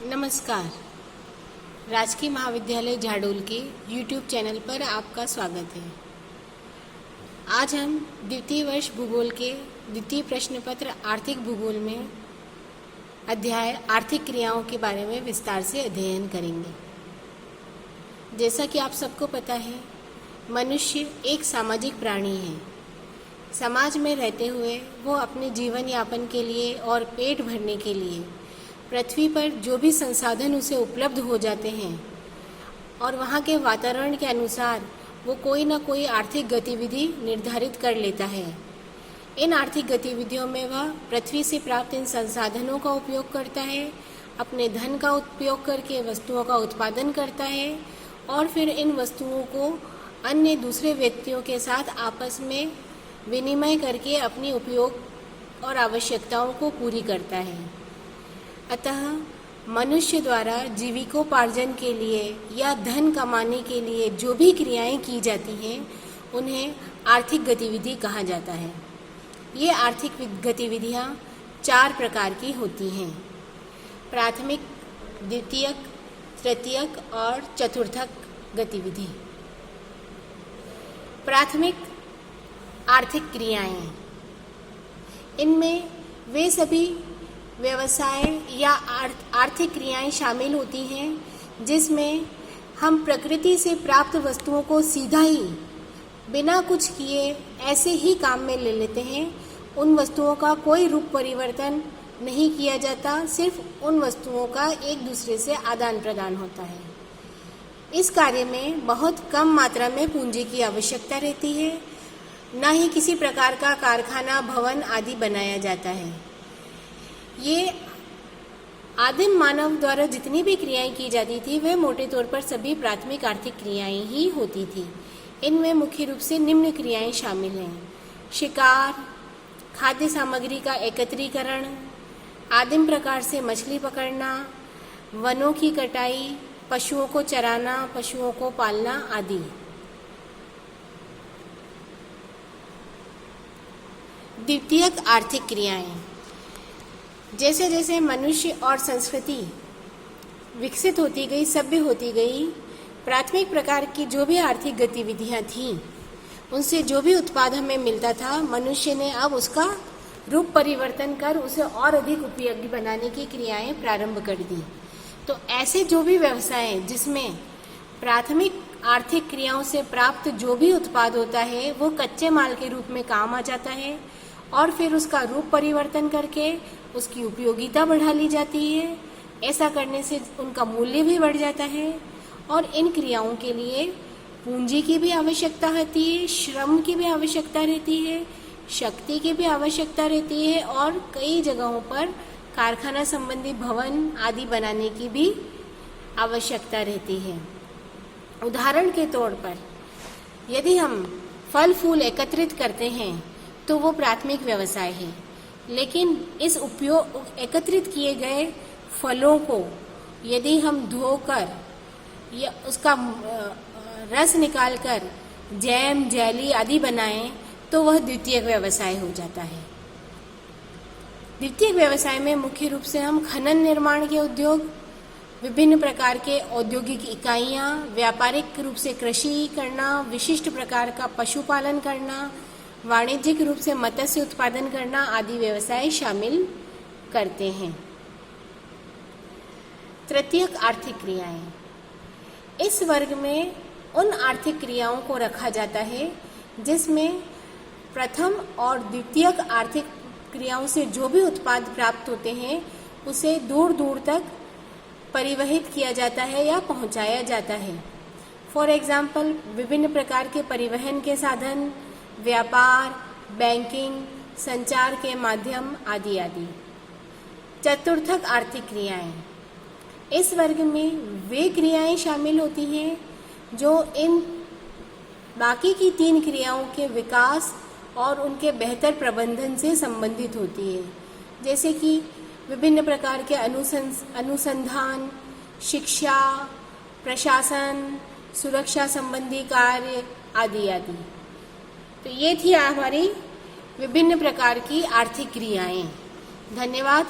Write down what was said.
नमस्कार। राजकीय महाविद्यालय झाडोल के YouTube चैनल पर आपका स्वागत है। आज हम द्वितीय वर्ष भूगोल के द्वितीय प्रश्न पत्र आर्थिक भूगोल में अध्याय आर्थिक क्रियाओं के बारे में विस्तार से अध्ययन करेंगे। जैसा कि आप सबको पता है, मनुष्य एक सामाजिक प्राणी है। समाज में रहते हुए वो अपने जीवन यापन के लिए और पेट भरने के लिए पृथ्वी पर जो भी संसाधन उसे उपलब्ध हो जाते हैं और वहाँ के वातावरण के अनुसार वो कोई ना कोई आर्थिक गतिविधि निर्धारित कर लेता है। इन आर्थिक गतिविधियों में वह पृथ्वी से प्राप्त इन संसाधनों का उपयोग करता है, अपने धन का उपयोग करके वस्तुओं का उत्पादन करता है और फिर इन वस्तुओं को अन्य दूसरे व्यक्तियों के साथ आपस में विनिमय करके अपनी उपयोग और आवश्यकताओं को पूरी करता है। अतः मनुष्य द्वारा जीविकोपार्जन के लिए या धन कमाने के लिए जो भी क्रियाएं की जाती हैं उन्हें आर्थिक गतिविधि कहा जाता है। ये आर्थिक गतिविधियां 4 प्रकार की होती हैं: प्राथमिक, द्वितीयक, तृतीयक और चतुर्थक गतिविधि। प्राथमिक आर्थिक क्रियाएं, इनमें वे सभी व्यवसाय या आर्थिक क्रियाएं शामिल होती हैं जिसमें हम प्रकृति से प्राप्त वस्तुओं को सीधा ही बिना कुछ किए ऐसे ही काम में ले लेते हैं। उन वस्तुओं का कोई रूप परिवर्तन नहीं किया जाता, सिर्फ उन वस्तुओं का एक दूसरे से आदान प्रदान होता है। इस कार्य में बहुत कम मात्रा में पूंजी की आवश्यकता रहती है, न ही किसी प्रकार का कारखाना, भवन आदि बनाया जाता है। ये आदिम मानव द्वारा जितनी भी क्रियाएं की जाती थी वे मोटे तौर पर सभी प्राथमिक आर्थिक क्रियाएं ही होती थी। इनमें मुख्य रूप से निम्न क्रियाएं शामिल हैं: शिकार, खाद्य सामग्री का एकत्रीकरण, आदिम प्रकार से मछली पकड़ना, वनों की कटाई, पशुओं को चराना, पशुओं को पालना आदि। द्वितीयक आर्थिक क्रियाएं, जैसे जैसे मनुष्य और संस्कृति विकसित होती गई, सभ्य होती गई, प्राथमिक प्रकार की जो भी आर्थिक गतिविधियां थीं उनसे जो भी उत्पाद हमें मिलता था, मनुष्य ने अब उसका रूप परिवर्तन कर उसे और अधिक उपयोगी बनाने की क्रियाएं प्रारंभ कर दी। तो ऐसे जो भी व्यवसाय जिसमें प्राथमिक आर्थिक क्रियाओं से प्राप्त जो भी उत्पाद होता है वो कच्चे माल के रूप में काम आ जाता है और फिर उसका रूप परिवर्तन करके उसकी उपयोगिता बढ़ा ली जाती है। ऐसा करने से उनका मूल्य भी बढ़ जाता है और इन क्रियाओं के लिए पूंजी की भी आवश्यकता होती है, श्रम की भी आवश्यकता रहती है, शक्ति की भी आवश्यकता रहती है और कई जगहों पर कारखाना संबंधी भवन आदि बनाने की भी आवश्यकता रहती है। उदाहरण के तौर पर यदि हम फल फूल एकत्रित करते हैं तो वो प्राथमिक व्यवसाय है, लेकिन इस एकत्रित किए गए फलों को यदि हम धोकर या उसका रस निकालकर जैम, जेली आदि बनाएं तो वह द्वितीयक व्यवसाय हो जाता है। द्वितीयक व्यवसाय में मुख्य रूप से हम खनन निर्माण के उद्योग, विभिन्न प्रकार के औद्योगिक इकाइयां, व्यापारिक रूप से कृषि करना, विशिष्ट प्रकार का पशुपालन करना, वाणिज्यिक रूप से मत्स्य उत्पादन करना आदि व्यवसाय शामिल करते हैं। तृतीयक आर्थिक क्रियाएं, इस वर्ग में उन आर्थिक क्रियाओं को रखा जाता है जिसमें प्रथम और द्वितीयक आर्थिक क्रियाओं से जो भी उत्पाद प्राप्त होते हैं उसे दूर दूर तक परिवहित किया जाता है या पहुंचाया जाता है। फॉर एग्जाम्पल, विभिन्न प्रकार के परिवहन के साधन, व्यापार, बैंकिंग, संचार के माध्यम आदि आदि। चतुर्थक आर्थिक क्रियाएं, इस वर्ग में वे क्रियाएं शामिल होती हैं जो इन बाकी की 3 क्रियाओं के विकास और उनके बेहतर प्रबंधन से संबंधित होती है, जैसे कि विभिन्न प्रकार के अनुसंधान, शिक्षा, प्रशासन, सुरक्षा संबंधी कार्य आदि आदि। तो ये थी हमारी विभिन्न प्रकार की आर्थिक क्रियाएं। धन्यवाद।